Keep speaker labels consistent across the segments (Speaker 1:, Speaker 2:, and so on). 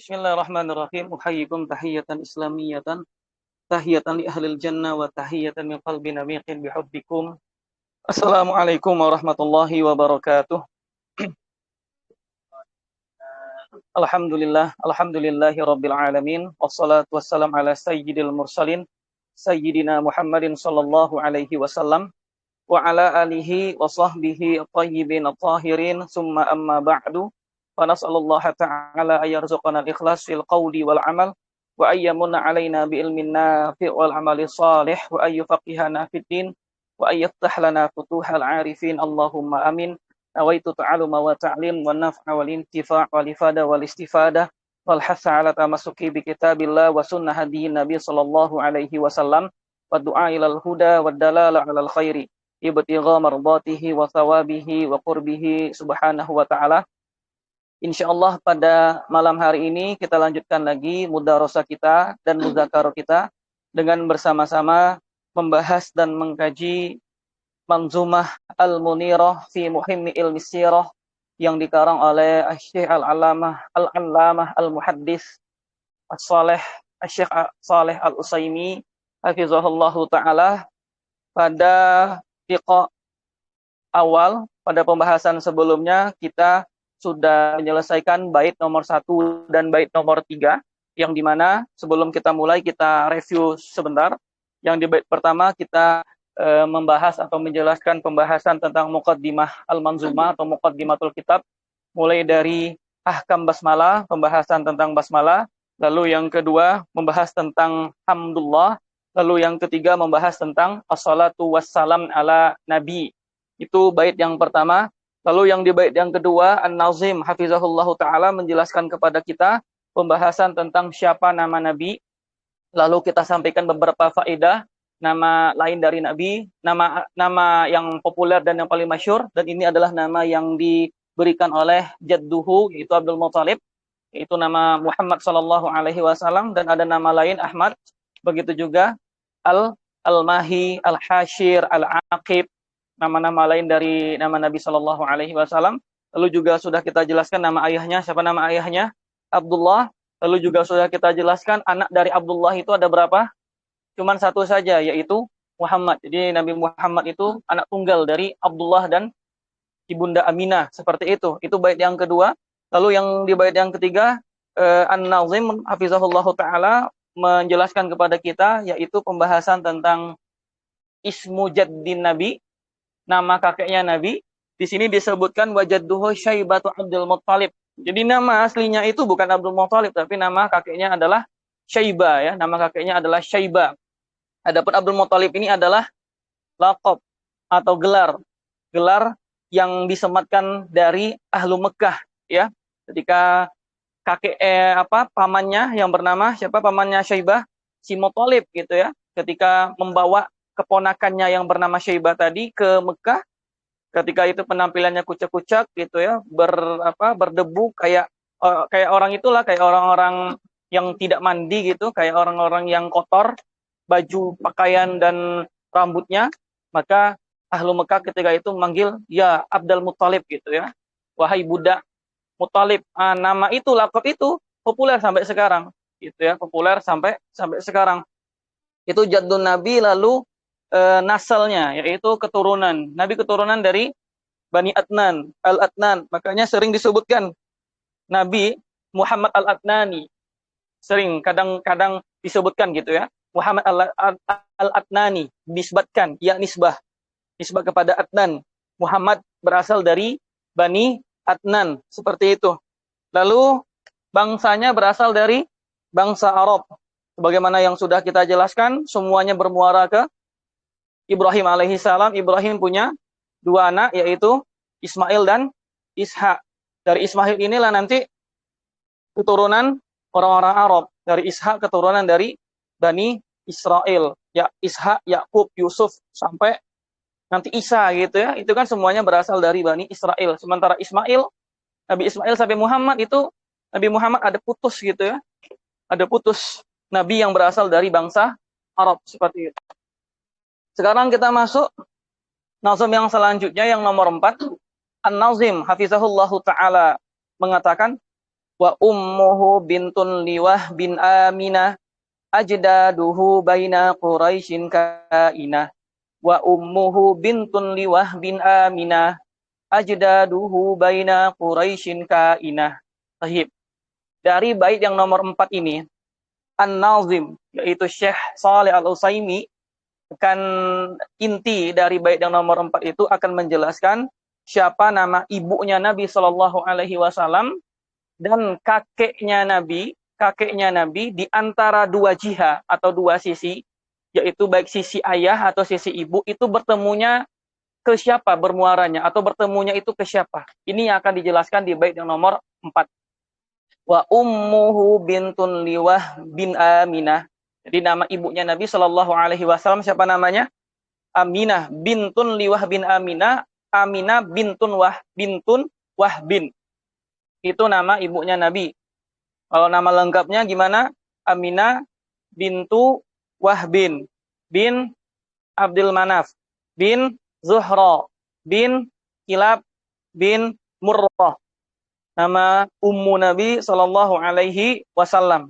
Speaker 1: Bismillahirrahmanirrahim. Uhayyikum tahiyatan islamiyatan, tahiyatan li ahlil jannah wa tahiyatan min qalbin amiqin bihubbikum. Assalamualaikum warahmatullahi wabarakatuh. Alhamdulillahi rabbil alamin. Wassalatu wassalam ala sayyidil mursalin, sayyidina Muhammadin sallallahu alaihi wasallam wa ala alihi wa sahbihi at-tayyibin at-tahirin, summa amma ba'du. Wa nas'alullaha ta'ala ayyarzuqana al-ikhlas fil qawli wal amal wa ayyamunna alaina bi ilmin nafi' wal amali salih wa ayyufaqihana fid din wa ayyaftah lana futuhal arifin. Allahumma amin. Nawaitu ta'aluma wa ta'lim wa naf'a wal intifa' wal ifada wal istifadah wal hasa ala tamasuki bi kitabillah wa sunnah hadiyin nabi sallallahu alaihi wasallam wa du'a ilal huda wa dalala alal khairi ibtigha mardatihi wa thawabihi wa qurbihi subhanahu wa ta'ala. Insyaallah pada malam hari ini kita lanjutkan lagi mudarasah kita dan muzakarah kita dengan bersama-sama membahas dan mengkaji Manzumah Al-Munirah fi Muhimmi Ilmi Sirah yang dikarang oleh Syekh Al-Allamah Al-Muhaddis Syekh Shalih Al-Utsaimin hafizahullahu taala. Pada liqa awal, pada pembahasan sebelumnya kita sudah menyelesaikan bait nomor 1 dan bait nomor 3, yang dimana sebelum kita mulai kita review sebentar. Yang di bait pertama kita membahas atau menjelaskan pembahasan tentang muqaddimah al-manzumah atau muqaddimatul kitab, mulai dari ahkam basmalah, pembahasan tentang basmalah, lalu yang kedua membahas tentang hamdulillah, lalu yang ketiga membahas tentang as-salatu wassalam ala nabi. Itu bait yang pertama. Lalu yang di bait yang kedua, An-Nazim hafizahullahu taala menjelaskan kepada kita pembahasan tentang siapa nama nabi. Lalu kita sampaikan beberapa faedah nama lain dari nabi, nama yang populer dan yang paling masyhur, dan ini adalah nama yang diberikan oleh jadduhu, yaitu Abdul Muthalib, yaitu nama Muhammad sallallahu alaihi wasallam, dan ada nama lain Ahmad. Begitu juga Al-Mahi, Al-Hashir, Al-Aqib, nama-nama lain dari nama Nabi sallallahu alaihi wasallam. Lalu juga sudah kita jelaskan nama ayahnya, siapa nama ayahnya? Abdullah. Lalu juga sudah kita jelaskan anak dari Abdullah itu ada berapa? Cuman satu saja, yaitu Muhammad. Jadi Nabi Muhammad itu anak tunggal dari Abdullah dan ibunda Aminah, seperti itu. Itu bait yang kedua. Lalu yang di bait yang ketiga, An-Nazim hafizahullahu taala menjelaskan kepada kita, yaitu pembahasan tentang ismu jaddin Nabi, nama kakeknya Nabi. Di sini disebutkan wajadduhu Syaibatu Abdul Muttalib. Jadi nama aslinya itu bukan Abdul Muttalib, tapi nama kakeknya adalah Syaiba, ya. Nama kakeknya adalah Syaiba. Adapun Abdul Muttalib ini adalah laqab atau gelar yang disematkan dari ahlu Mekah, ya. Ketika pamannya yang bernama siapa, pamannya Syaibah, si Muttalib gitu, ya. Ketika membawa keponakannya yang bernama Syaibah tadi ke Mekah, ketika itu penampilannya kucak-kucak gitu, ya, berdebu kayak orang itulah, kayak orang-orang yang tidak mandi gitu, kayak orang-orang yang kotor baju, pakaian dan rambutnya, maka ahlu Mekah ketika itu memanggil ya Abdul Muttalib gitu, ya. Wahai budak Muttalib. Nama itu, lakop itu populer sampai sekarang gitu, ya, populer sampai sekarang. Itu jaddun Nabi. Lalu nasalnya, yaitu keturunan. Nabi keturunan dari Bani Adnan, Al-Adnan. Makanya sering disebutkan Nabi Muhammad Al-Adnani. Sering kadang-kadang disebutkan gitu, ya. Muhammad Al-Adnani, nisbatkan, ya nisbah kepada Adnan. Muhammad berasal dari Bani Adnan, seperti itu. Lalu bangsanya berasal dari bangsa Arab. Sebagaimana yang sudah kita jelaskan, semuanya bermuara ke Ibrahim alaihissalam. Ibrahim punya 2 anak, yaitu Ismail dan Ishak. Dari Ismail inilah nanti keturunan orang-orang Arab. Dari Ishak keturunan dari Bani Israel. Ya, Ishak, Yakub, Yusuf, sampai nanti Isa gitu, ya. Itu kan semuanya berasal dari Bani Israel. Sementara Nabi Ismail sampai Muhammad itu, Nabi Muhammad ada putus gitu, ya. Ada putus Nabi yang berasal dari bangsa Arab, seperti itu. Sekarang kita masuk nazam yang selanjutnya, yang nomor 4. An-Nazim hafizahullahu ta'ala mengatakan, Wa ummuhu bintun liwah bin Aminah ajdaduhu baina Quraisyin kainah. Wa ummuhu bintun liwah bin Aminah ajdaduhu baina Quraisyin kainah. Sahib. Dari bait yang nomor 4 ini, An-Nazim, yaitu Syekh Shalih Al-Utsaimin, akan inti dari bait yang nomor 4 itu akan menjelaskan siapa nama ibunya Nabi Shallallahu Alaihi Wasallam dan kakeknya Nabi di antara dua jihah atau dua sisi, yaitu baik sisi ayah atau sisi ibu, itu bertemunya ke siapa bermuaranya atau bertemunya itu ke siapa. Ini yang akan dijelaskan di bait yang nomor 4. Wa ummuhu bintun liwah bin Aminah. Jadi nama ibunya Nabi Shallallahu Alaihi Wasallam siapa namanya? Aminah bintun liwah bin Aminah. Aminah bintun Wahbin. Itu nama ibunya Nabi. Kalau nama lengkapnya gimana? Aminah bintu Wahbin bin Abdul Manaf bin Zuhra bin Kilab bin Murrah. Nama ummu Nabi Shallallahu Alaihi Wasallam.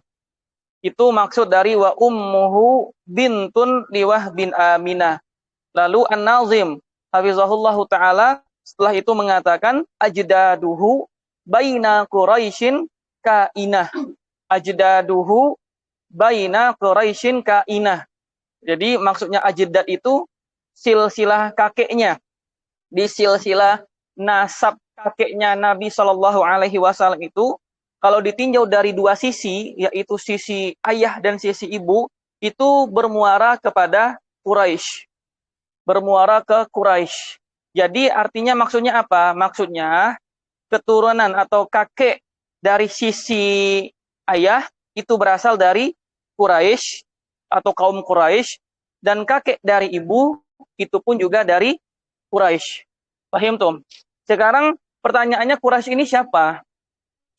Speaker 1: Itu maksud dari wa ummuhu bintun liwah bin Aminah. Lalu An-Nazim hafizahullahu taala setelah itu mengatakan ajdaduhu baina Quraisyin kainah. Ajdaduhu baina Quraisyin kainah. Jadi maksudnya ajdad itu silsilah kakeknya. Di silsilah nasab kakeknya Nabi Shallallahu Alaihi Wasallam itu, kalau ditinjau dari dua sisi, yaitu sisi ayah dan sisi ibu, itu bermuara kepada Quraisy, bermuara ke Quraisy. Jadi artinya maksudnya apa? Maksudnya keturunan atau kakek dari sisi ayah itu berasal dari Quraisy atau kaum Quraisy, dan kakek dari ibu itu pun juga dari Quraisy. Paham tuh? Sekarang pertanyaannya, Quraisy ini siapa?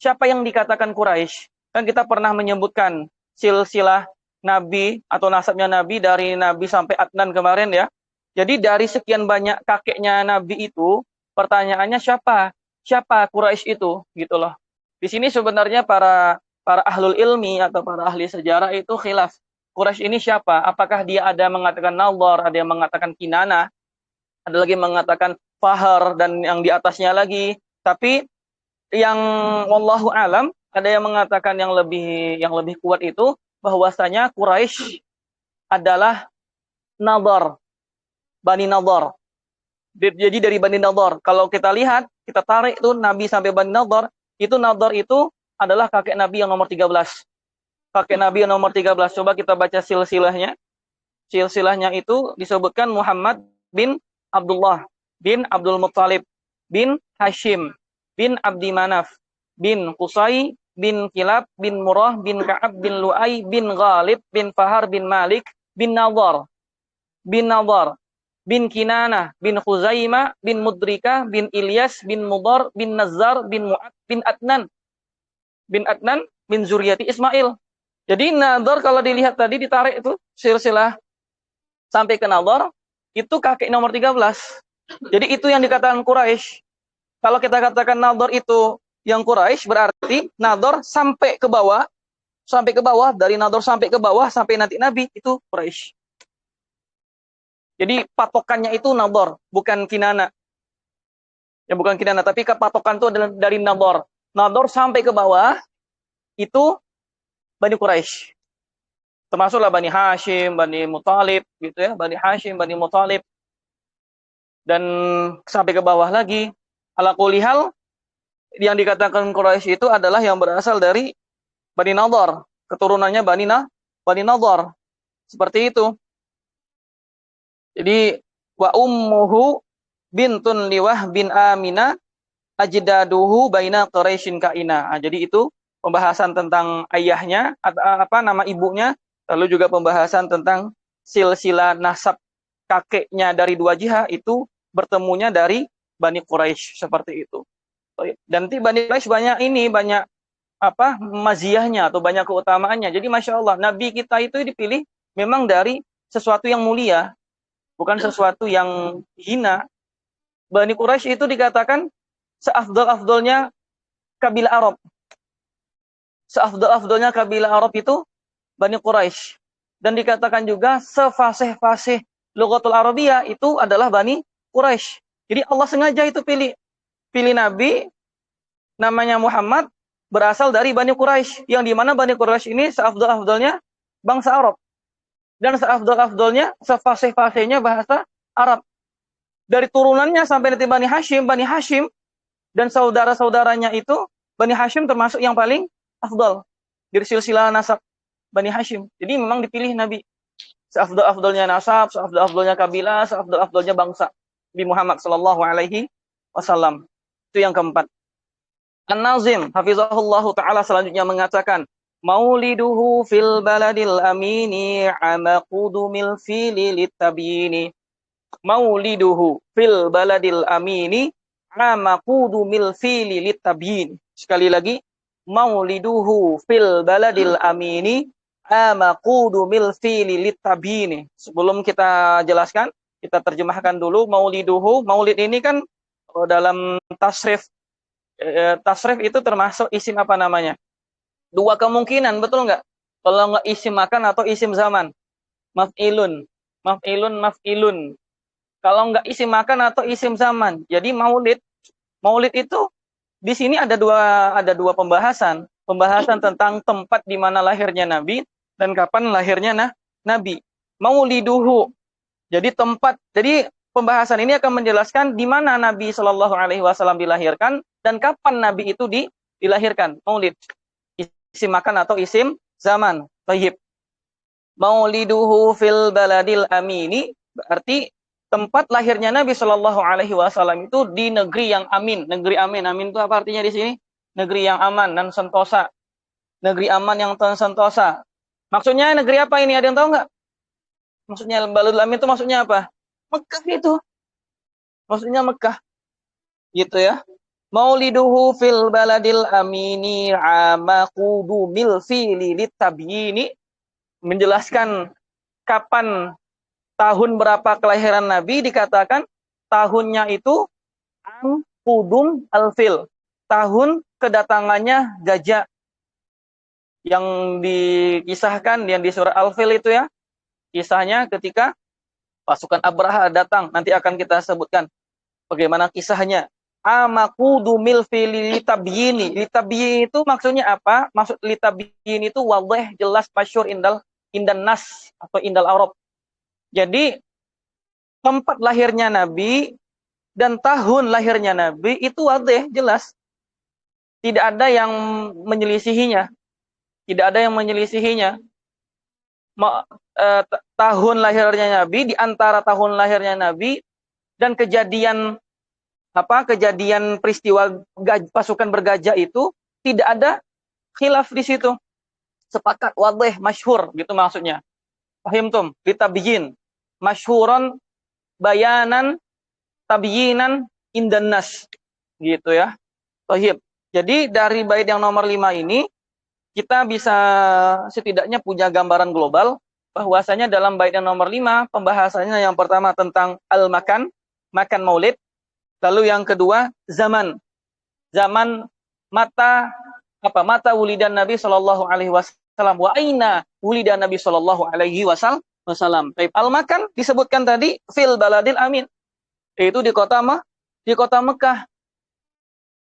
Speaker 1: Siapa yang dikatakan Quraisy? Kan kita pernah menyebutkan silsilah Nabi atau nasabnya Nabi dari Nabi sampai Adnan kemarin ya. Jadi dari sekian banyak kakeknya Nabi itu, pertanyaannya siapa? Siapa Quraisy itu? Gitu loh. Di sini sebenarnya para ahlul ilmi atau para ahli sejarah itu khilaf. Quraisy ini siapa? Apakah dia ada mengatakan Nadhar, ada yang mengatakan Kinana, ada lagi mengatakan Fahar, dan yang di atasnya lagi. Tapi yang wallahu alam, ada yang mengatakan yang lebih kuat itu bahwasanya Quraisy adalah Nadhar, Bani Nadhar. Jadi dari Bani Nadhar. Kalau kita lihat, kita tarik itu Nabi sampai Bani Nadhar, itu Nadhar itu adalah kakek Nabi yang nomor 13. Kakek Nabi yang nomor 13. Coba kita baca silsilahnya. Silsilahnya itu disebutkan Muhammad bin Abdullah bin Abdul Muttalib bin Hashim bin Abdi Manaf bin Qusay bin Kilab bin Murrah bin Ka'ab bin Lu'ay bin Ghalib bin Fahar bin Malik bin Nadhar bin Kinanah bin Khuzaimah bin Mudrika bin Ilyas bin Mudar bin Nazar bin Mu'ad bin Adnan bin Zuriyati Ismail. Jadi Nadhar kalau dilihat tadi ditarik itu silsilah sampai ke Nadhar, itu kakek nomor 13. Jadi itu yang dikatakan Quraisy. Kalau kita katakan Nadhar itu yang Quraisy, berarti Nadhar sampai ke bawah, dari Nadhar sampai ke bawah sampai nanti Nabi itu Quraisy. Jadi patokannya itu Nadhar, bukan Kinana. Ya bukan Kinana, tapi patokan itu adalah dari Nadhar. Nadhar sampai ke bawah itu Bani Quraisy. Termasuklah Bani Hashim, Bani Muttalib gitu ya, Bani Hashim, Bani Muttalib. Dan sampai ke bawah lagi, ala kulli hal yang dikatakan Quraisy itu adalah yang berasal dari Bani Nadhar, keturunannya Bani Nadhar. Seperti itu. Jadi wa ummuhu bintun liwah bin Aminah ajdaduhu baina Quraisyin kaina. Jadi itu pembahasan tentang ayahnya, nama ibunya, lalu juga pembahasan tentang silsilah nasab kakeknya dari dua jihah itu bertemunya dari Bani Quraisy, seperti itu. Dan nanti Bani Quraisy banyak maziyahnya atau banyak keutamaannya. Jadi Masya Allah, Nabi kita itu dipilih memang dari sesuatu yang mulia, bukan sesuatu yang hina. Bani Quraisy itu dikatakan seafdol-afdolnya kabilah Arab. seafdal-afdalnya kabilah Arab itu Bani Quraisy. Dan dikatakan juga sefasih-fasih Lughatul Arabiyah itu adalah Bani Quraisy. Jadi Allah sengaja itu pilih nabi namanya Muhammad berasal dari Bani Quraisy, yang dimana Bani Quraisy ini seafdal-afdalnya bangsa Arab dan seafdal-afdalnya sefasih-fasihnya bahasa Arab. Dari turunannya sampai nanti Bani Hashim dan saudara-saudaranya itu, Bani Hashim termasuk yang paling afdal dari silsilah nasab Bani Hashim. Jadi memang dipilih Nabi seafdal-afdalnya nasab, seafdal-afdalnya kabilah, seafdal-afdalnya bangsa Nabi Muhammad sallallahu alaihi wasallam. Itu yang keempat. An-Nazim hafizahullahu taala selanjutnya mengatakan, mauliduhu fil baladil amini amaqudumil fili litabini. Mauliduhu fil baladil amini amaqudumil fili litabini. Sekali lagi, mauliduhu fil baladil amini amaqudumil fili litabini. Sebelum kita jelaskan, kita terjemahkan dulu mauliduhu. Maulid ini kan dalam tasrif itu termasuk isim apa namanya? Dua kemungkinan, betul nggak? Kalau nggak isim makan atau isim zaman. Maf'ilun. Kalau nggak isim makan atau isim zaman. Jadi maulid itu di sini ada dua pembahasan. Pembahasan tentang tempat di mana lahirnya Nabi dan kapan lahirnya Nabi. Mauliduhu. Jadi pembahasan ini akan menjelaskan di mana Nabi Shallallahu Alaihi Wasallam dilahirkan dan kapan Nabi itu dilahirkan. Maulid, isim makan atau isim zaman. Tayyib. Mauliduhu fil baladil amini berarti tempat lahirnya Nabi Shallallahu Alaihi Wasallam itu di negeri yang amin. Negeri amin. Amin itu apa artinya di sini? Negeri yang aman dan sentosa. Negeri aman yang sentosa. Maksudnya negeri apa ini? Ada yang tahu nggak? Maksudnya baladil amin itu maksudnya apa? Mekah itu. Maksudnya Mekah. Gitu ya. Mauliduhu fil baladil amini amaqudumil fili litabini. Menjelaskan kapan, tahun berapa kelahiran Nabi, dikatakan tahunnya itu am qudum al-fil. Tahun kedatangannya gajah. Yang dikisahkan yang di surah Al-Fil itu ya. Kisahnya ketika pasukan Abraha datang, nanti akan kita sebutkan bagaimana kisahnya. Amaqudumil fili litabiyini. Litabiyini itu maksudnya apa? Maksud litabiyini itu wadih, jelas, masyhur, indan nas atau indal Arab. Jadi tempat lahirnya Nabi dan tahun lahirnya Nabi itu wadih, jelas. Tidak ada yang menyelisihinya. Tahun lahirnya Nabi, di antara tahun lahirnya Nabi dan kejadian peristiwa pasukan bergajah itu tidak ada khilaf di situ. Sepakat, wadih, masyhur gitu maksudnya. Fahimtum? Litabyin. Masyhuran, bayanan, tabyinan, indan nas. Gitu ya. Thahib. Jadi dari bait yang nomor 5 ini kita bisa setidaknya punya gambaran global bahwasanya dalam bait yang nomor 5 pembahasannya yang pertama tentang al-makan, makan maulid. Lalu yang kedua zaman mata wulidan Nabi Shallallahu Alaihi Wasallam, wa aina wulidan Nabi Shallallahu Alaihi Wasallam. Al-makan disebutkan tadi fil baladil amin, yaitu di kota Mekah.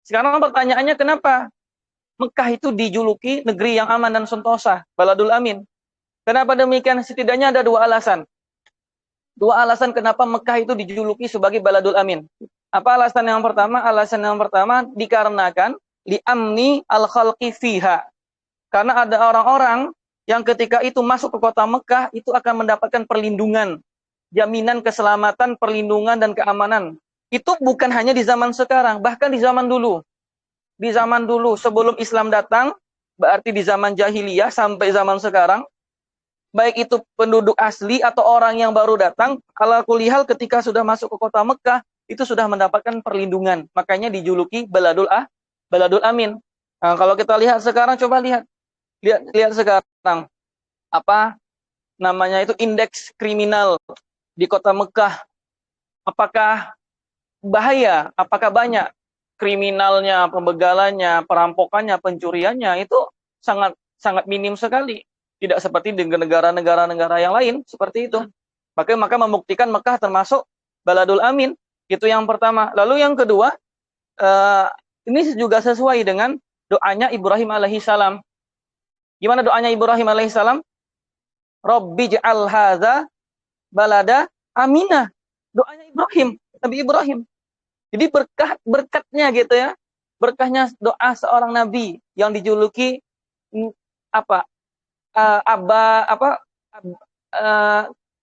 Speaker 1: Sekarang pertanyaannya, kenapa Mekah itu dijuluki negeri yang aman dan sentosa, baladul amin? Kenapa demikian? Setidaknya ada dua alasan. Dua alasan kenapa Mekah itu dijuluki sebagai baladul amin. Apa alasan yang pertama? Alasan yang pertama dikarenakan li'amni al-khalqi fiha. Karena ada orang-orang yang ketika itu masuk ke kota Mekah itu akan mendapatkan perlindungan, jaminan keselamatan, perlindungan dan keamanan. Itu bukan hanya di zaman sekarang, bahkan di zaman dulu. Di zaman dulu sebelum Islam datang, berarti di zaman jahiliyah sampai zaman sekarang, baik itu penduduk asli atau orang yang baru datang, ala kulihal ketika sudah masuk ke kota Mekah, itu sudah mendapatkan perlindungan. Makanya dijuluki Baladul Amin. Nah, kalau kita lihat sekarang, coba lihat sekarang. Apa namanya itu indeks kriminal di kota Mekah. Apakah bahaya? Apakah banyak kriminalnya, pembegalannya, perampokannya, pencuriannya? Itu sangat sangat minim sekali. Tidak seperti di negara-negara yang lain seperti itu. Maka membuktikan Mekah termasuk Baladul Amin. Itu yang pertama. Lalu yang kedua, ini juga sesuai dengan doanya Ibrahim alaihissalam. Gimana doanya Ibrahim alaihissalam? Rabbi ja'al hadza balada aminah. Doanya Ibrahim, Nabi Ibrahim. Jadi berkatnya gitu ya. Berkahnya doa seorang nabi yang dijuluki apa?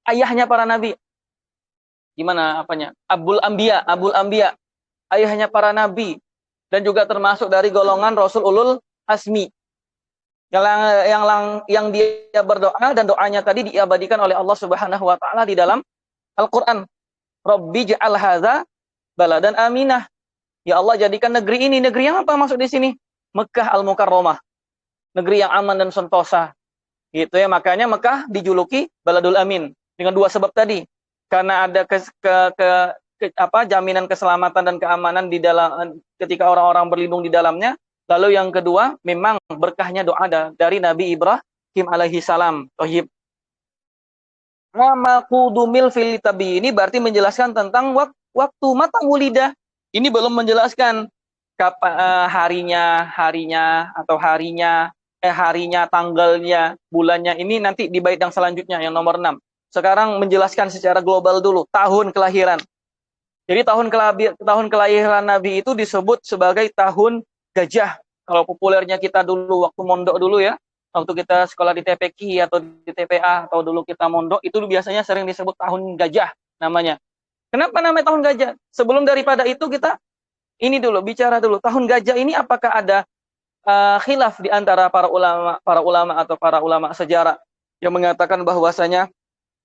Speaker 1: Ayahnya para nabi. Gimana apanya? Abul Anbiya, ayahnya para nabi dan juga termasuk dari golongan Rasul Ulul Azmi. Yang dia berdoa dan doanya tadi diabadikan oleh Allah Subhanahu wa taala di dalam Al-Qur'an. Rabbi ja'al hadza baladan aminah. Ya Allah, jadikan negeri ini, negeri yang apa masuk di sini? Mekah Al-Mukarramah. Negeri yang aman dan sentosa. Gitu ya, makanya Mekah dijuluki Baladul Amin dengan dua sebab tadi. Karena ada jaminan keselamatan dan keamanan di dalam ketika orang-orang berlindung di dalamnya. Lalu yang kedua, memang berkahnya doa dari Nabi Ibrahim alaihi salam. Tohib. Maqudumil fil tabi ini berarti menjelaskan tentang waktu mata wulida. Ini belum menjelaskan harinya, tanggalnya, bulannya. Ini nanti di bait yang selanjutnya, yang nomor 6. Sekarang menjelaskan secara global dulu, tahun kelahiran. Jadi tahun kelahiran Nabi itu disebut sebagai tahun gajah. Kalau populernya kita dulu, waktu mondok dulu ya, waktu kita sekolah di TPQ atau di TPA, atau dulu kita mondok, itu biasanya sering disebut tahun gajah namanya. Kenapa namanya tahun gajah? Sebelum daripada itu kita ini dulu, bicara dulu. Tahun gajah ini apakah ada khilaf di antara para ulama atau para ulama sejarah yang mengatakan bahwasanya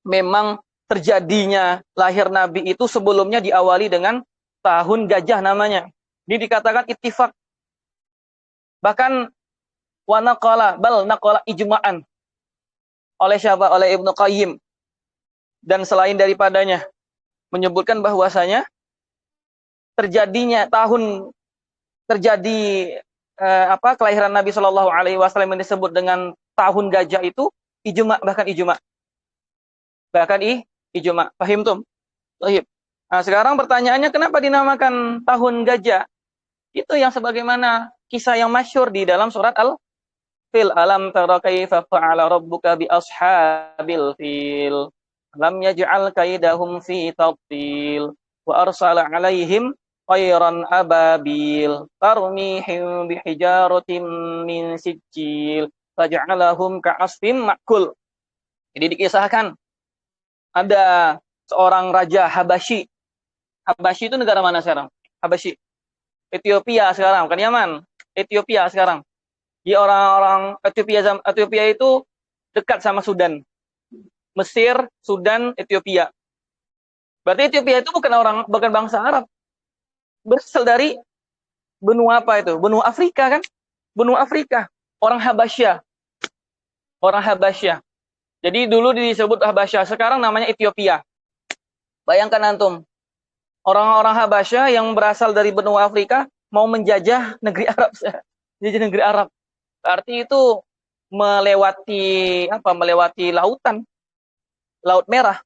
Speaker 1: memang terjadinya lahir Nabi itu sebelumnya diawali dengan tahun gajah namanya. Ini dikatakan ittifaq. Bahkan naqala ijma'an. Oleh siapa? Oleh Ibnu Qayyim. Dan selain daripadanya menyebutkan bahwasanya kelahiran Nabi Shallallahu Alaihi Wasallam yang disebut dengan tahun gajah itu ijma, bahkan ijma. Pahim tum? Nah, sekarang pertanyaannya kenapa dinamakan tahun gajah? Itu yang sebagaimana kisah yang masyhur di dalam surat Al-Fil. Alam tara kaifa fa'ala rabbuka bi ashabil fil. Lam yaj'al kaidahum fi tadlil wa arsala 'alaihim tayran ababil tarmihim bihijaratin min sijil faj'alahum ka'asfin ma'kul. Jadi dikisahkan ada seorang raja Habasyi. Habasyi itu negara mana sekarang? Habasyi. Ethiopia sekarang, kan Yaman. Ethiopia sekarang. Di orang-orang Ethiopia itu dekat sama Sudan. Mesir, Sudan, Ethiopia. Berarti Ethiopia itu bukan bangsa Arab. Berasal dari benua apa itu? Benua Afrika kan? Benua Afrika. Orang Habasya. Jadi dulu disebut Habasya, sekarang namanya Ethiopia. Bayangkan antum, orang-orang Habasya yang berasal dari benua Afrika mau menjajah negeri Arab. Menjajah negeri Arab. Berarti itu melewati lautan. Laut Merah.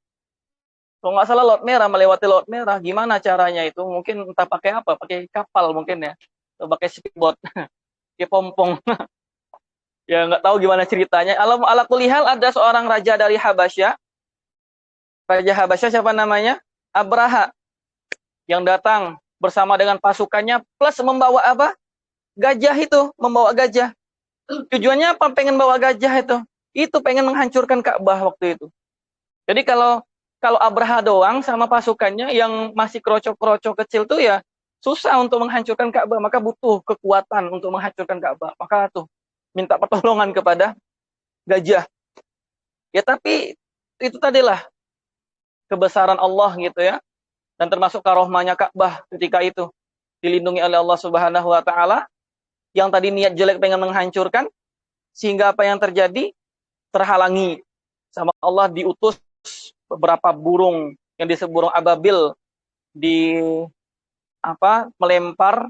Speaker 1: Kalau nggak salah melewati Laut Merah. Gimana caranya itu? Mungkin entah pakai apa, pakai kapal mungkin ya. Atau pakai speedboat. Pakai pompong. Ya nggak tahu gimana ceritanya. Ala kulihal ada seorang raja dari Habasya. Raja Habasya siapa namanya? Abraha. Yang datang bersama dengan pasukannya plus membawa apa? Gajah itu, membawa gajah. Tujuannya apa? Pengen bawa gajah itu. Itu pengen menghancurkan Ka'bah waktu itu. Jadi kalau Abraha doang sama pasukannya yang masih kerocok-kerocok kecil tuh ya susah untuk menghancurkan Ka'bah, maka butuh kekuatan untuk menghancurkan Ka'bah. Maka tuh minta pertolongan kepada gajah. Ya tapi itu tadilah kebesaran Allah gitu ya. Dan termasuk karomahnya Ka'bah ketika itu dilindungi oleh Allah Subhanahu wa taala. Yang tadi niat jelek pengen menghancurkan, sehingga apa yang terjadi? Terhalangi sama Allah, diutus beberapa burung yang disebut burung ababil melempar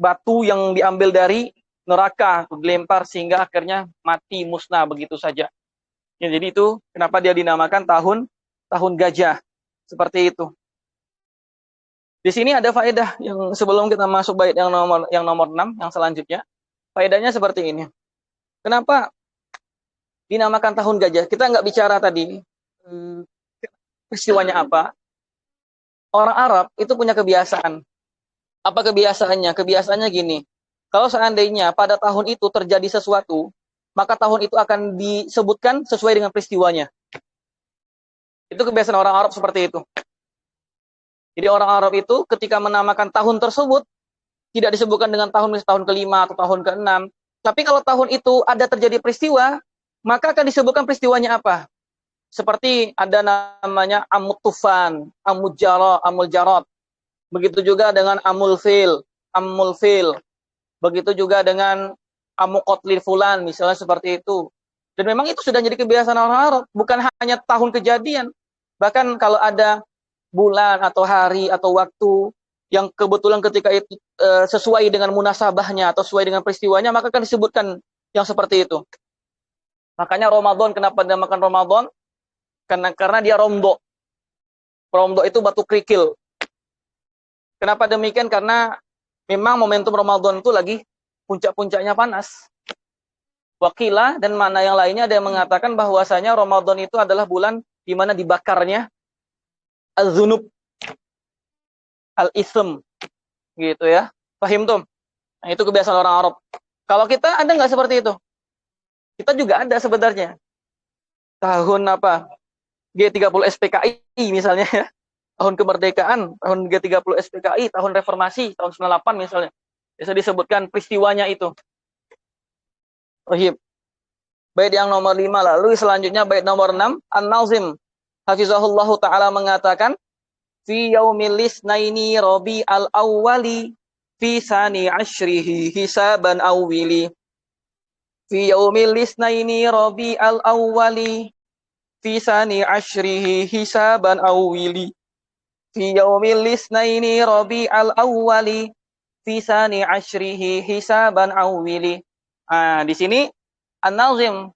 Speaker 1: batu yang diambil dari neraka, dilempar sehingga akhirnya mati musnah begitu saja. Ya, jadi itu kenapa dia dinamakan tahun gajah. Seperti itu. Di sini ada faedah yang sebelum kita masuk bait yang nomor 6 yang selanjutnya. Faedahnya seperti ini. Kenapa dinamakan tahun gajah? Kita nggak bicara tadi peristiwanya apa. Orang Arab itu punya kebiasaan. Apa kebiasaannya? Kebiasaannya gini. Kalau seandainya pada tahun itu terjadi sesuatu, maka tahun itu akan disebutkan sesuai dengan peristiwanya. Itu kebiasaan orang Arab seperti itu. Jadi orang Arab itu ketika menamakan tahun tersebut, tidak disebutkan dengan tahun kelima atau tahun keenam. Tapi kalau tahun itu ada terjadi peristiwa, maka akan disebutkan peristiwanya apa. Seperti ada namanya Amut Tufan, Amul Jarad. Begitu juga dengan Amul Fil. Begitu juga dengan Amuqotlil Fulan, misalnya seperti itu. Dan memang itu sudah jadi kebiasaan orang Arab, bukan hanya tahun kejadian. Bahkan kalau ada bulan atau hari atau waktu yang kebetulan ketika itu sesuai dengan munasabahnya atau sesuai dengan peristiwanya, maka akan disebutkan yang seperti itu. Makanya Ramadan, kenapa dinamakan Ramadan? Karena dia romdo. Romdo itu batu kerikil. Kenapa demikian? Karena memang momentum Ramadan itu lagi puncak-puncaknya panas. Wakila dan mana yang lainnya ada yang mengatakan bahwasanya Ramadan itu adalah bulan di mana dibakarnya al-dzunub, al-ism, gitu ya. Paham tuh? Nah, itu kebiasaan orang Arab. Kalau kita ada nggak seperti itu? Kita juga ada sebenarnya. Tahun apa? G30 SPKI misalnya ya. Tahun kemerdekaan, tahun G30 SPKI, tahun reformasi, tahun 98 misalnya. Bisa disebutkan peristiwanya itu. Rahim. Bait yang nomor 5, lalu selanjutnya bait nomor 6, An-Nazim hafizahullahu taala mengatakan fi yaumil lisnaini rabi al-awwali fi sani ashrihi hisaban awwili. Fi yaumil lisnaini rabi al-awwali fi sani ashrihi hisaban awwili. Fi yaumil lisnaini rabi al-awwali fi sani ashrihi hisaban awwili. Nah, di sini An-Nazim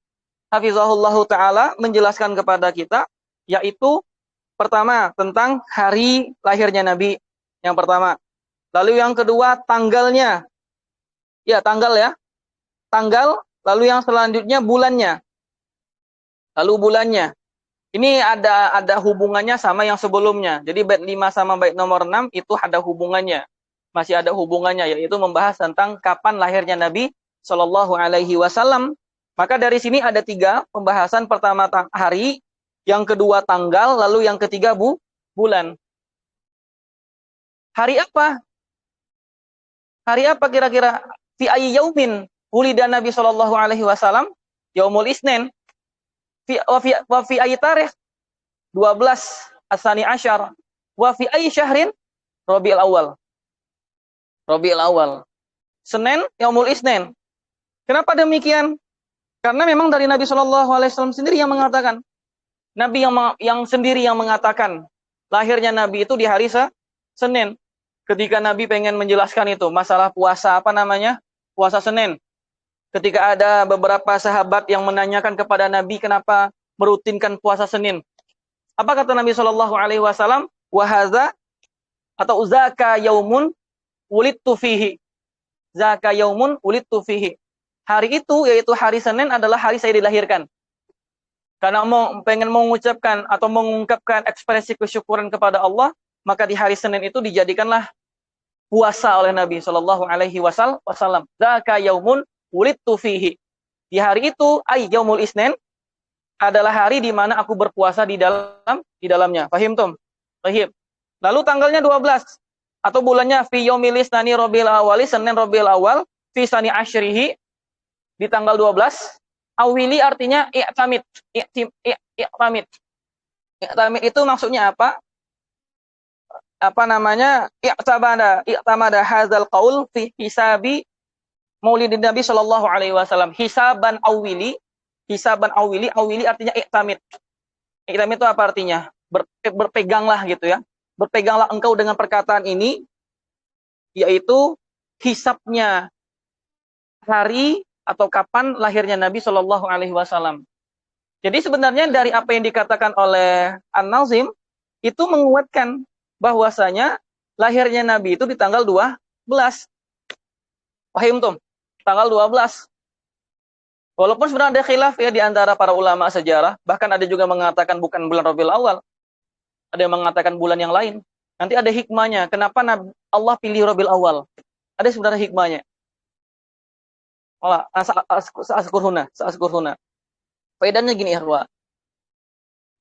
Speaker 1: hafizahullahu taala menjelaskan kepada kita, yaitu pertama tentang hari lahirnya Nabi, yang pertama. Lalu yang kedua tanggalnya. Ya, tanggal ya. Tanggal, lalu yang selanjutnya bulannya. Lalu bulannya. Ini ada hubungannya sama yang sebelumnya. Jadi bait 5 sama bait nomor 6 itu ada hubungannya. Masih ada hubungannya, yaitu membahas tentang kapan lahirnya Nabi Shallallahu Alaihi Wasallam. Maka dari sini ada 3 pembahasan. Pertama hari, yang kedua tanggal, lalu yang ketiga bulan. Hari apa? Hari apa kira-kira? Fi ayyi yaumin wulida Nabi Shallallahu Alaihi Wasallam? Yaumul Isnin. Wa fi ayyi tarikh? 12 As-Sani Asyar. Wa fi ayyi syahrin? Rabiul Awal. Rabiul Awal. Senin, Yaumul Isnin. Kenapa demikian? Karena memang dari Nabi Shallallahu Alaihi Wasallam sendiri yang mengatakan, Nabi yang sendiri yang mengatakan lahirnya Nabi itu di hari Senin. Ketika Nabi pengen menjelaskan itu masalah puasa puasa Senin. Ketika ada beberapa sahabat yang menanyakan kepada Nabi kenapa merutinkan puasa Senin. Apa kata Nabi Shallallahu Alaihi Wasallam? Wahaza atau zaka yaumun wulidtu fihi. Zaka yaumun wulidtu fihi. Hari itu, yaitu hari Senin, adalah hari saya dilahirkan. Karena pengen mengucapkan atau mengungkapkan ekspresi kesyukuran kepada Allah, maka di hari Senin itu dijadikanlah puasa oleh Nabi Shallallahu Alaihi Wasallam. Zaka yaumun wulidtu fihi. Di hari itu, yaumul Isnin, adalah hari di mana aku berpuasa di dalamnya. Fahim tum? Fahim. Lalu tanggalnya 12 atau bulannya fi yaumil isnani Rabiul Awwali, Senin Rabiul Awal, fi sani asyrihi, di tanggal 12, awili artinya i'tamid. I'tamid itu maksudnya apa? I'tamada hadzal qaul fi hisabi Maulidin Nabi Shallallahu Alaihi Wasallam. Hisaban awili artinya i'tamid. I'tamid itu apa artinya? Berpeganglah gitu ya. Berpeganglah engkau dengan perkataan ini, yaitu hisabnya hari atau kapan lahirnya Nabi Shallallahu Alaihi Wasallam. Jadi sebenarnya dari apa yang dikatakan oleh An-Nazim itu menguatkan bahwasanya lahirnya Nabi itu di tanggal 12. Paham tuh? Tanggal 12. Walaupun sebenarnya ada khilaf ya di antara para ulama sejarah, bahkan ada juga mengatakan bukan bulan Rabiul Awal, ada yang mengatakan bulan yang lain. Nanti ada hikmahnya, kenapa Allah pilih Rabiul Awal? Ada sebenarnya hikmahnya. Wala sa'askurhuna. Faedahnya gini ya,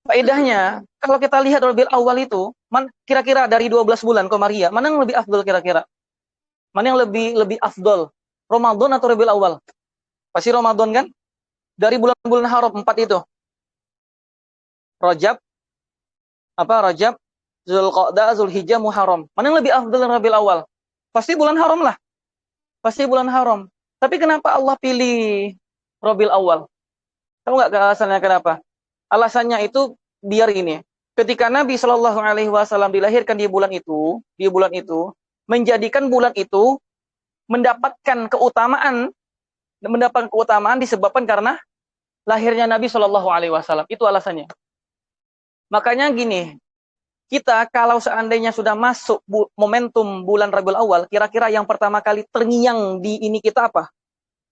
Speaker 1: faedahnya, kalau kita lihat Rabiul Awal itu, kira-kira dari 12 bulan Komariah, mana yang lebih afdol kira-kira? Mana yang lebih afdol? Ramadan atau Rabiul Awal? Pasti Ramadan kan? Dari bulan-bulan haram 4 itu. Rajab, Zulqa'dah, Zulhijjah, Muharram. Mana yang lebih afdal dari Rabiul Awal? Pasti bulan haram lah. Pasti bulan haram. Tapi kenapa Allah pilih Rabiul Awal? Tahu nggak alasannya kenapa? Alasannya itu biar ini. Ketika Nabi Shallallahu Alaihi Wasallam dilahirkan di bulan itu, menjadikan bulan itu mendapatkan keutamaan disebabkan karena lahirnya Nabi Shallallahu Alaihi Wasallam. Itu alasannya. Makanya gini, kita kalau seandainya sudah masuk momentum bulan Rabiul Awal, kira-kira yang pertama kali terngiang di ini kita apa?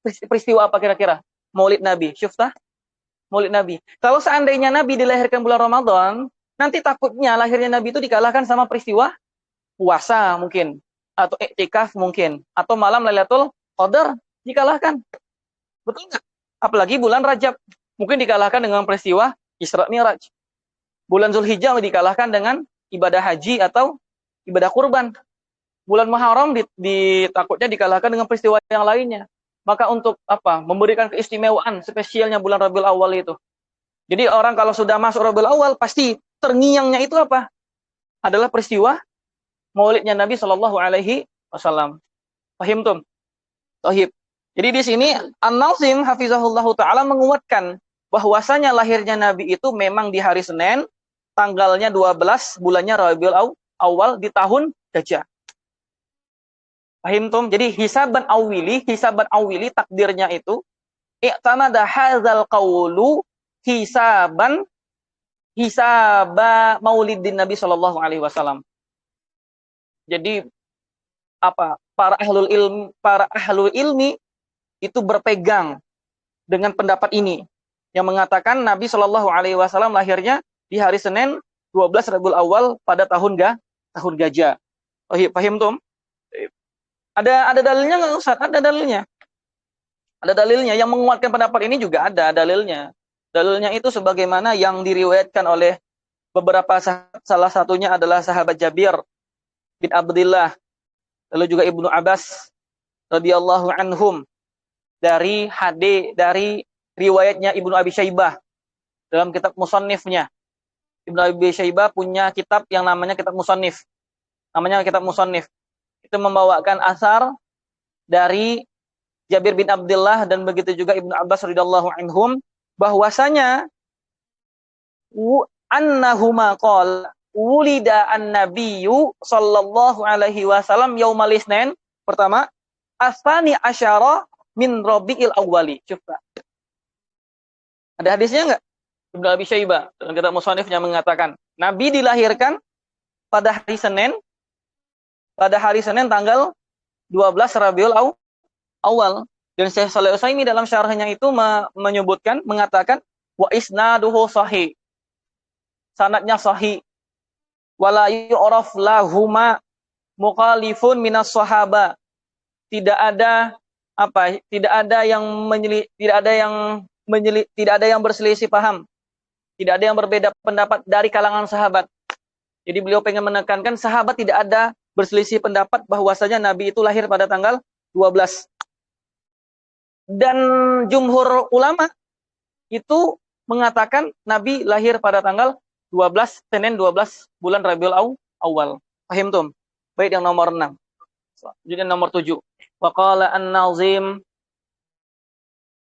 Speaker 1: Peristiwa apa kira-kira? Maulid Nabi. Syuftah? Maulid Nabi. Kalau seandainya Nabi dilahirkan bulan Ramadan, nanti takutnya lahirnya Nabi itu dikalahkan sama peristiwa puasa mungkin, atau iktikaf mungkin, atau malam Lailatul Qadar dikalahkan. Betul nggak? Apalagi bulan Rajab, mungkin dikalahkan dengan peristiwa Isra Mi'raj. Bulan Zulhijjah dikalahkan dengan ibadah haji atau ibadah kurban. Bulan Muharram takutnya dikalahkan dengan peristiwa yang lainnya. Maka untuk apa? Memberikan keistimewaan spesialnya bulan Rabiul Awal itu. Jadi orang kalau sudah masuk Rabiul Awal pasti terngiangnya itu apa? Adalah peristiwa Maulidnya Nabi Shallallahu Alaihi Wasallam. Paham tuh? Tohib. Jadi di sini An-Nazim Hafizahullah Taala menguatkan bahwasanya lahirnya Nabi itu memang di hari Senin, tanggalnya 12, bulannya Rabiul Awal di tahun Gajah. Paham tum? Jadi hisaban awili takdirnya itu i'tamada hadzal qawlu hisaba maulidin Nabi Shallallahu Alaihi Wasallam. Jadi apa? Para ahlul ilmi itu berpegang dengan pendapat ini yang mengatakan Nabi Shallallahu Alaihi Wasallam lahirnya di hari Senin 12 Rabiul Awal pada tahun Gajah. Oh, paham tum? Ada dalilnya nggak Ustaz? Ada dalilnya. Ada dalilnya. Yang menguatkan pendapat ini juga ada dalilnya. Dalilnya itu sebagaimana yang diriwayatkan oleh beberapa sahabat. Salah satunya adalah sahabat Jabir bin Abdullah. Lalu juga Ibnu Abbas radhiyallahu anhum dari riwayatnya Ibnu Abi Syaibah dalam kitab Musannifnya. Ibnu Abi Syaibah punya kitab yang namanya kitab Musannif. Namanya kitab Musannif. Itu membawakan asar dari Jabir bin Abdullah dan begitu juga Ibnu Abbas radhiyallahu anhum bahwasanya annahuma qala wulida an-nabiyyu sallallahu alaihi wasallam yaumal isnin. Pertama, asani asyara min Rabiul Awwali. Coba. Ada hadisnya enggak? Ibnu Abi Syaibah dalam kitab Musannifnya mengatakan Nabi dilahirkan pada hari Senin tanggal 12 Rabiul Awal. Dan Syekh Shalih Utsaimin dalam syarahnya itu mengatakan wa isnaduhu sahih. Sanadnya sahih. Wala yu'raf lahuma mukhalifun minas sahaba. Tidak ada yang berselisih paham. Tidak ada yang berbeda pendapat dari kalangan sahabat. Jadi beliau pengen menekankan sahabat tidak ada berselisih pendapat bahwasanya Nabi itu lahir pada tanggal 12. Dan jumhur ulama itu mengatakan Nabi lahir pada tanggal 12, Senin 12 bulan Rabiul Awal. Paham tum? Baik yang nomor 6. Jadi nomor 7. Wa qala an-Nazim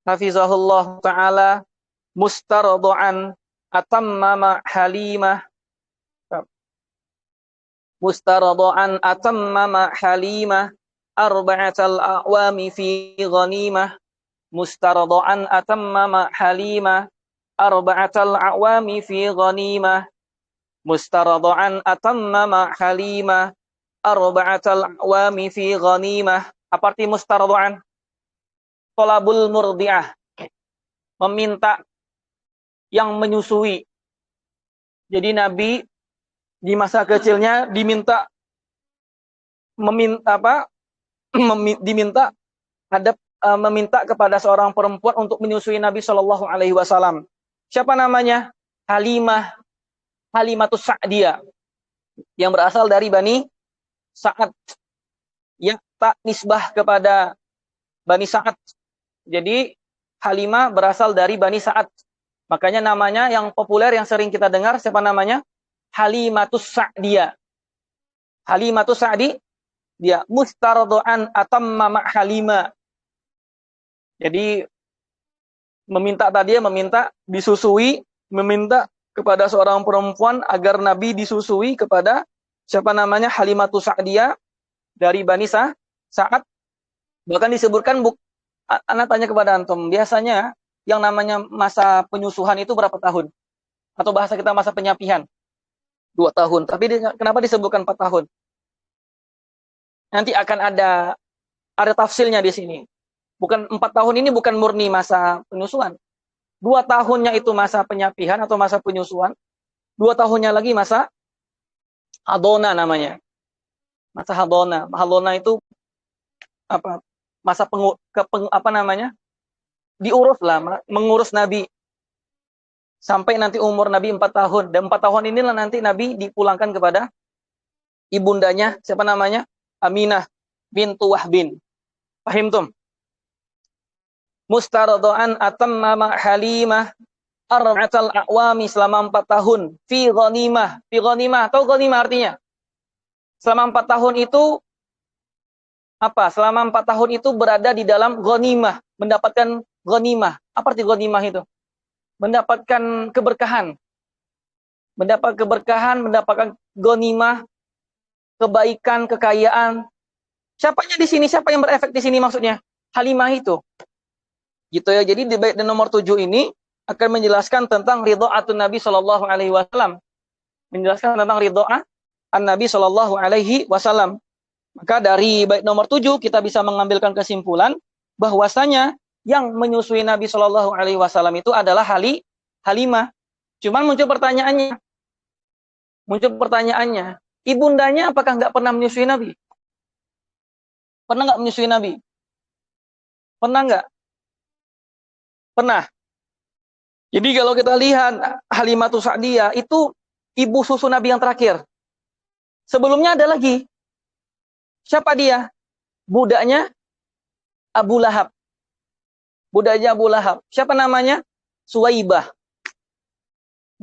Speaker 1: hafizahullah taala mustardu'an atammama halimah mustarado'an atammama halimah arba'atal a'wami fi ghanimah mustaradaan atamma ma halimah arba'atal a'wami fi ghanimah mustaradaan atamma ma halimah arba'atal a'wami fi ghanimah. Apa arti mustaradaan? Tolabul murdi'ah, meminta yang menyusui. Jadi Nabi di masa kecilnya diminta meminta kepada seorang perempuan untuk menyusui Nabi Shallallahu Alaihi Wasallam. Siapa namanya? Halimatus Sa'diyah, yang berasal dari Bani Sa'ad, yang tak nisbah kepada Bani Sa'ad. Jadi Halimah berasal dari Bani Sa'ad. Makanya namanya yang populer yang sering kita dengar siapa namanya? Halimatus Sa'diyah. Halimatus Sa'diyah mustardoan atamma ma Halimah. Jadi meminta disusui, meminta kepada seorang perempuan agar Nabi disusui kepada siapa namanya? Halimatus Sa'diyah dari Bani Sa'ad. Bahkan disebutkan anak tanya kepada antum, biasanya yang namanya masa penyusuhan itu berapa tahun? Atau bahasa kita masa penyapihan? 2 tahun. Tapi kenapa disebutkan 4 tahun? Nanti akan ada tafsilnya di sini. 4 tahun ini bukan murni masa penyusuhan. 2 tahunnya itu masa penyapihan atau masa penyusuhan. 2 tahunnya lagi masa hadona namanya. Masa hadona. Hadona itu masa diurus lah, mengurus Nabi sampai nanti umur Nabi 4 tahun. Dan 4 tahun inilah nanti Nabi dipulangkan kepada ibundanya, siapa namanya? Aminah bintu Wahbin. Paham tum? Mustaradaan atamma ma Halimah arba'atal a'wami, selama 4 tahun fi ghanimah. Fi ghanimah, tahu ghanimah artinya? Selama 4 tahun itu apa? Selama 4 tahun itu berada di dalam ghanimah, mendapatkan ghanimah. Apa arti ghanimah itu? Mendapatkan keberkahan. Mendapatkan ghanimah, kebaikan, kekayaan. Siapanya di sini? Siapa yang berefek di sini maksudnya? Halimah itu. Gitu ya. Jadi di bait nomor 7 ini akan menjelaskan tentang ridha'atun Nabi sallallahu alaihi wasallam. Menjelaskan tentang ridha'ah an-Nabi sallallahu alaihi wasallam. Maka dari bait nomor 7 kita bisa mengambilkan kesimpulan bahwasanya yang menyusui Nabi Shallallahu Alaihi Wasallam itu adalah Halimah. Cuman muncul pertanyaannya, ibundanya apakah nggak pernah menyusui Nabi? Pernah nggak menyusui Nabi? Pernah nggak? Pernah. Jadi kalau kita lihat Halimatus Sa'diyah itu ibu susu Nabi yang terakhir. Sebelumnya ada lagi. Siapa dia? Budaknya Abu Lahab. Budaknya Abu Lahab. Siapa namanya? Suwaibah.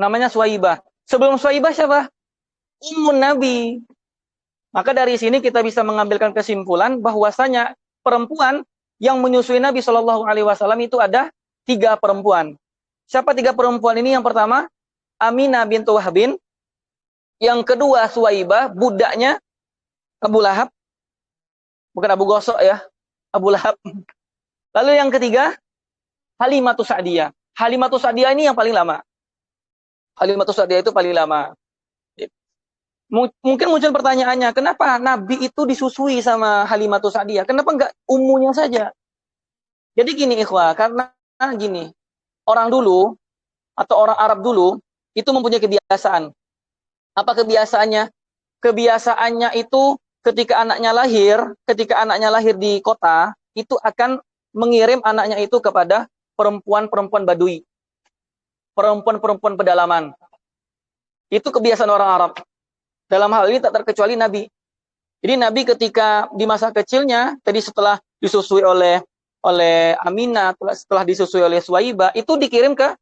Speaker 1: Namanya Suwaibah. Sebelum Suwaibah siapa? Ummun Nabi. Maka dari sini kita bisa mengambilkan kesimpulan bahwasanya perempuan yang menyusui Nabi Shallallahu Alaihi Wasallam itu ada 3 perempuan. Siapa 3 perempuan ini? Yang pertama Aminah bintu Wahbin. Yang kedua Suwaibah, budaknya Abu Lahab. Bukan Abu Gosok ya, Abu Lahab. Lalu yang ketiga, Halimatus Sa'diyah. Halimatus Sa'diyah ini yang paling lama. Halimatus Sa'diyah itu paling lama. Mungkin muncul pertanyaannya, kenapa Nabi itu disusui sama Halimatus Sa'diyah? Kenapa enggak ummunya saja? Jadi gini ikhwah, karena gini, orang dulu, atau orang Arab dulu, itu mempunyai kebiasaan. Apa kebiasaannya? Kebiasaannya itu ketika anaknya lahir di kota, itu akan mengirim anaknya itu kepada perempuan-perempuan Badui. Perempuan-perempuan pedalaman. Itu kebiasaan orang Arab. Dalam hal ini tak terkecuali Nabi. Jadi Nabi ketika di masa kecilnya, tadi setelah disusui oleh Aminah, setelah disusui oleh Suwaibah, itu dikirim ke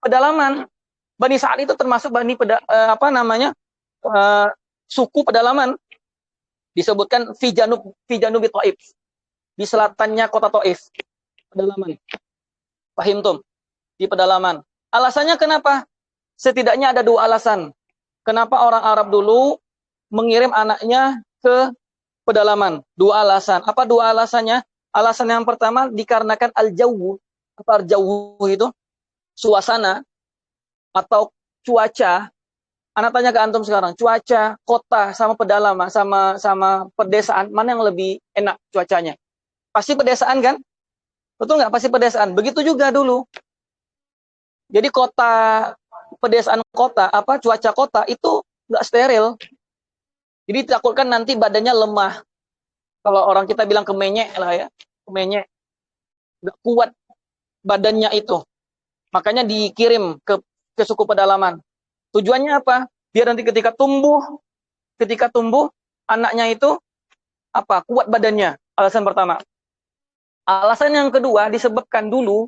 Speaker 1: pedalaman. Bani Sa'ad itu termasuk suku pedalaman. Disebutkan fi janubi Taif, di selatannya kota Taif, pedalaman. Paham tum? Di pedalaman. Alasannya kenapa? Setidaknya ada 2 alasan. Kenapa orang Arab dulu mengirim anaknya ke pedalaman. Dua alasan. Apa dua alasannya? Alasan yang pertama dikarenakan al-jawwu. Apa al-jawwu itu? Suasana atau cuaca. Anak tanya ke antum sekarang, cuaca kota sama pedalaman sama pedesaan mana yang lebih enak cuacanya? Pasti pedesaan kan? Betul nggak? Pasti pedesaan. Begitu juga dulu. Jadi kota, pedesaan kota, apa cuaca kota itu nggak steril. Jadi takutkan nanti badannya lemah. Kalau orang kita bilang kemenyek lah ya, kemenyek, nggak kuat badannya itu. Makanya dikirim ke suku pedalaman. Tujuannya apa? Biar nanti ketika tumbuh anaknya itu apa? Kuat badannya. Alasan pertama. Alasan yang kedua disebabkan dulu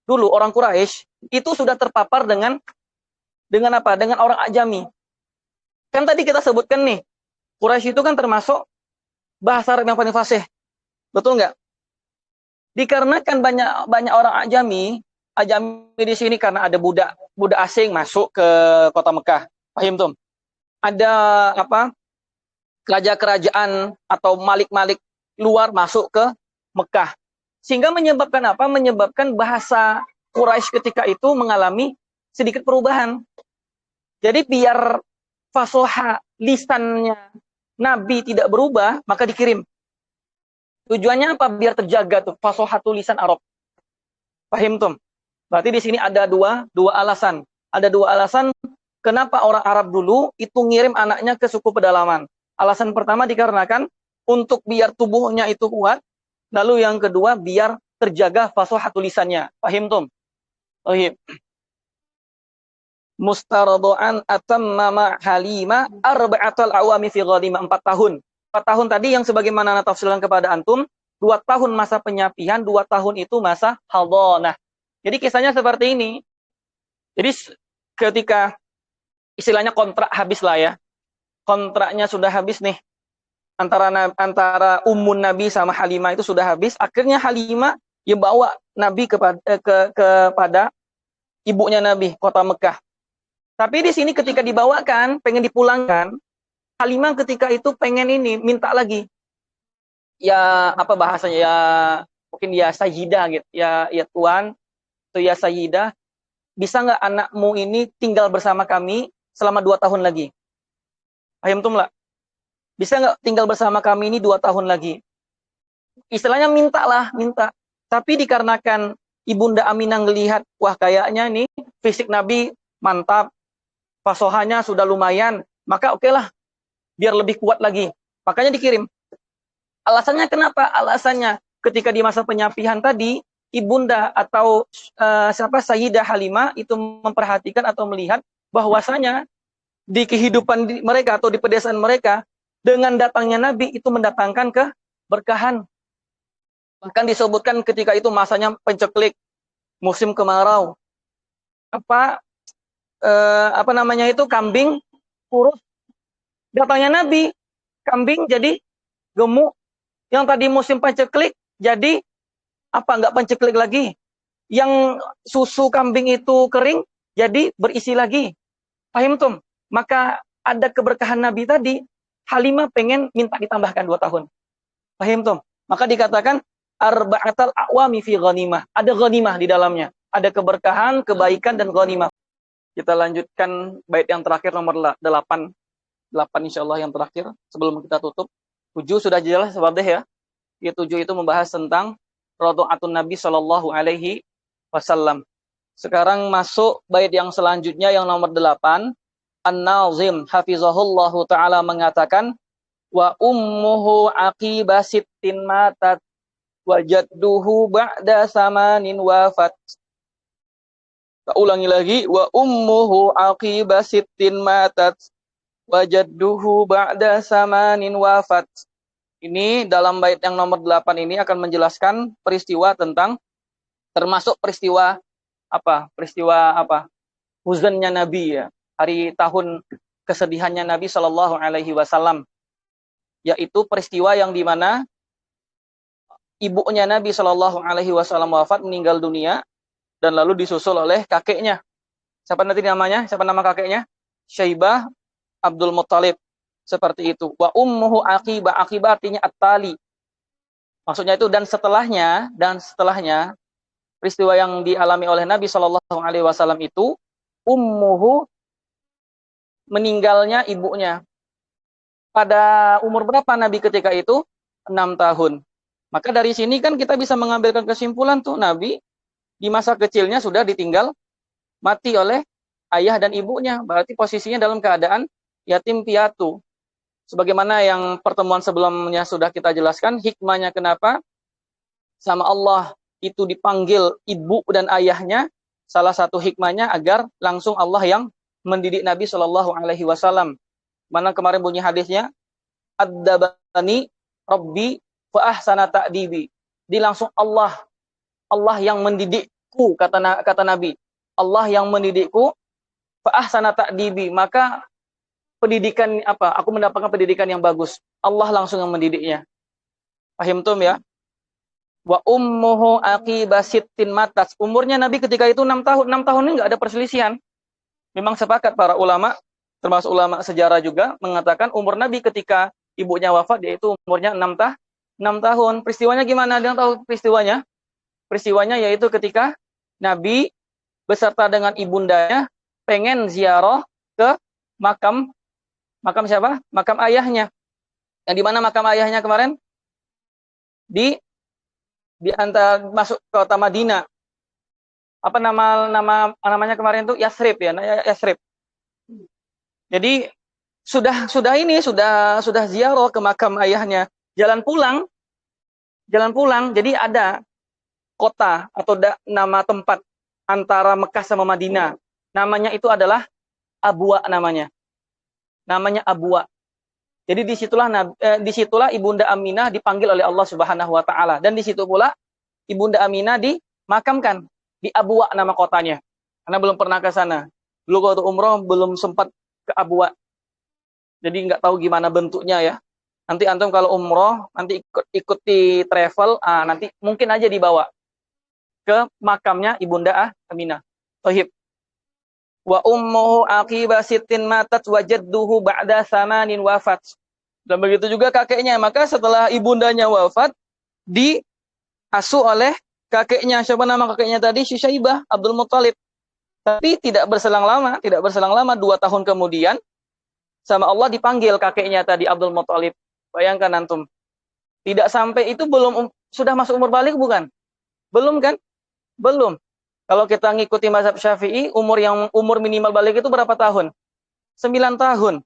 Speaker 1: orang Quraisy itu sudah terpapar dengan apa? Dengan orang Ajami. Kan tadi kita sebutkan nih, Quraisy itu kan termasuk bahasa Arab yang paling fasih. Betul nggak? Dikarenakan banyak orang Ajami di sini karena ada budak asing masuk ke kota Mekah. Paham tuh? Ada apa? Kerajaan atau malik-malik luar masuk ke Mekah. Sehingga menyebabkan apa? Menyebabkan bahasa Quraisy ketika itu mengalami sedikit perubahan. Jadi biar fasoha lisannya Nabi tidak berubah, maka dikirim. Tujuannya apa? Biar terjaga tuh fasoha tulisan Arab. Paham tuh? Berarti di sini ada dua alasan. Ada dua alasan kenapa orang Arab dulu itu ngirim anaknya ke suku pedalaman. Alasan pertama dikarenakan untuk biar tubuhnya itu kuat. Lalu yang kedua biar terjaga fasoha tulisannya. Paham tuh? Paham. Mustaradu'an atammama halima arba'atal awami fi ghadima 4 tahun. 4 tahun tadi yang sebagaimana ana tafsirkan kepada antum, 2 tahun masa penyapian, 2 tahun itu masa hadhanah. Jadi kisahnya seperti ini. Jadi ketika istilahnya kontrak habis lah ya. Kontraknya sudah habis nih. Antara Ummun Nabi sama Halimah itu sudah habis. Akhirnya Halimah yang bawa Nabi kepada ibunya Nabi, kota Mekah. Tapi di sini ketika dibawakan, pengen dipulangkan, Halimah ketika itu pengen ini, minta lagi. Ya, apa bahasanya, ya mungkin ya sayyidah gitu. Ya Tuan, atau ya sayyidah, bisa nggak anakmu ini tinggal bersama kami selama 2 tahun lagi? Paham tuh lah? Bisa nggak tinggal bersama kami ini 2 tahun lagi? Istilahnya minta. Tapi dikarenakan Ibunda Aminah ngelihat, wah kayaknya nih fisik Nabi mantap, fasohanya sudah lumayan, maka oke lah, biar lebih kuat lagi. Makanya dikirim. Alasannya kenapa? Alasannya ketika di masa penyapihan tadi, ibunda atau Sayyidah Halimah itu memperhatikan atau melihat bahwasanya di kehidupan mereka atau di pedesaan mereka, dengan datangnya Nabi itu mendatangkan keberkahan. Bahkan disebutkan ketika itu masanya penceklik, musim kemarau. Apa namanya itu, kambing kurus. Datangnya Nabi, kambing jadi gemuk. Yang tadi musim penceklik jadi nggak penceklik lagi. Yang susu kambing itu kering jadi berisi lagi. Paham tuh? Maka ada keberkahan Nabi tadi, Halimah pengen minta ditambahkan 2 tahun. Paham tuh? Maka dikatakan arba'atal a'wami fi ghanimah. Ada ghanimah di dalamnya. Ada keberkahan, kebaikan dan ghanimah. Kita lanjutkan bait yang terakhir nomor 8 insyaallah yang terakhir sebelum kita tutup. 7 sudah jelas wadah ya. 7 itu membahas tentang radha'atun Nabi sallallahu alaihi wasallam. Sekarang masuk bait yang selanjutnya yang nomor 8. An-Nazim hafizahullahu taala mengatakan wa ummuhu aqiba sittin matat wa jadduhu ba'da samanin wafat. Kita ulangi lagi, wa ummuhu aqiba sittin matat wa jadduhu ba'da samanin wafat. Ini dalam bait yang nomor 8 ini akan menjelaskan peristiwa tentang, termasuk peristiwa apa? Huzannya Nabi ya. Hari tahun kesedihannya Nabi Shallallahu alaihi wasallam. Yaitu peristiwa yang dimana ibunya Nabi Shallallahu alaihi wasallam wafat, meninggal dunia, dan lalu disusul oleh kakeknya. Siapa nanti namanya? Siapa nama kakeknya? Syaibah Abdul Muttalib. Seperti itu. Wa ummuhu aqibah. Aqibah artinya at-tali. Maksudnya itu dan setelahnya peristiwa yang dialami oleh Nabi Shallallahu alaihi wasallam itu ummuhu meninggalnya ibunya. Pada umur berapa Nabi ketika itu? 6 tahun. Maka dari sini kan kita bisa mengambilkan kesimpulan tuh Nabi di masa kecilnya sudah ditinggal mati oleh ayah dan ibunya. Berarti posisinya dalam keadaan yatim piatu. Sebagaimana yang pertemuan sebelumnya sudah kita jelaskan, hikmahnya kenapa sama Allah itu dipanggil ibu dan ayahnya, salah satu hikmahnya agar langsung Allah yang mendidik Nabi Shallallahu alaihi wasallam. Mana kemarin bunyi hadisnya, Ad-dabani Rabbi fa ahsana ta'dibi. Di langsung Allah yang mendidikku, kata Nabi. Allah yang mendidikku fa ahsana ta'dibi, maka pendidikan apa? Aku mendapatkan pendidikan yang bagus. Allah langsung yang mendidiknya. Paham tum ya? Wa ummuhu aqiba sittin matas. Umurnya Nabi ketika itu 6 tahun. 6 tahun ini enggak ada perselisihan. Memang sepakat para ulama, termasuk ulama sejarah juga mengatakan umur Nabi ketika ibunya wafat yaitu umurnya 6 tahun. Peristiwanya gimana? Ada yang tahu peristiwanya? Peristiwanya yaitu ketika Nabi beserta dengan ibundanya pengen ziarah ke makam siapa? Makam ayahnya. Yang di mana makam ayahnya kemarin? Di antara masuk ke kota Madinah. Apa namanya kemarin itu? Yasrib ya, Yasrib. Jadi sudah ziarah ke makam ayahnya. Jalan pulang. Jadi ada kota atau nama tempat antara Mekah sama Madinah. Namanya itu adalah Abwa namanya. Namanya Abwa. Jadi disitulah Ibunda Aminah dipanggil oleh Allah Subhanahu wa taala dan di situ pula Ibunda Aminah dimakamkan di Abwa nama kotanya. Karena belum pernah ke sana. Dulu waktu umroh belum sempat ke Abwa. Jadi nggak tahu gimana bentuknya ya. Nanti antum kalau umroh nanti ikuti travel, nanti mungkin aja dibawa ke makamnya Ibunda Aminah. Tohib. Wa ummuhu aqiba sittin matat wa jadduhu ba'da thamanin wafat. Dan begitu juga kakeknya. Maka setelah ibundanya wafat, diasuh oleh kakeknya. Siapa nama kakeknya tadi? Syusaibah, Abdul Muttalib. Tapi tidak berselang lama, 2 tahun kemudian, sama Allah dipanggil kakeknya tadi, Abdul Muttalib. Bayangkan antum. Tidak sampai itu sudah masuk umur balik bukan? Belum kan? Belum. Kalau kita ngikuti mazhab Syafi'i, umur minimal balik itu berapa tahun? 9 tahun.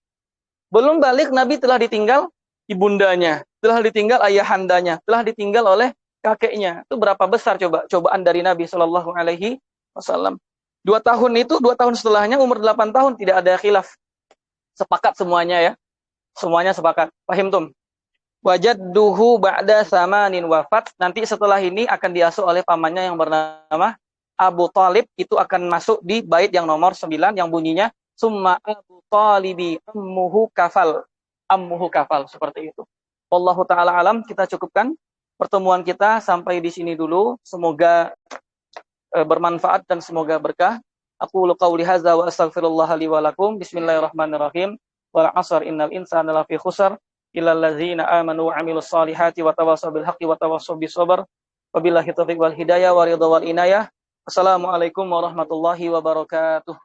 Speaker 1: Belum balik, Nabi telah ditinggal ibundanya, telah ditinggal ayahandanya, telah ditinggal oleh kakeknya. Itu berapa besar cobaan dari Nabi Shallallahu alaihi wasallam. 2 tahun itu, 2 tahun setelahnya, umur 8 tahun, tidak ada khilaf. Sepakat semuanya ya. Semuanya sepakat. Pahim tum? Wajadduhu ba'da samanin wafat. Nanti setelah ini akan diasuh oleh pamannya yang bernama Abu Talib. Itu akan masuk di bait yang nomor 9 yang bunyinya summa Abu Talibi ammuhu kafal. Ammuhu kafal, seperti itu. Wallahu ta'ala alam, kita cukupkan pertemuan kita sampai di sini dulu. Semoga bermanfaat dan semoga berkah. Aku qauli hadza wa astaghfirullah li wa lakum. Bismillahirrahmanirrahim. Wal 'asr innal insana lafi khusr illal ladzina amanu wa 'amilus solihati wa tawassaw bil haqqi wa tawassaw bis sabr. Wabillahi taufiq wal hidayah wa ridha wal inayah. Assalamualaikum warahmatullahi wabarakatuh.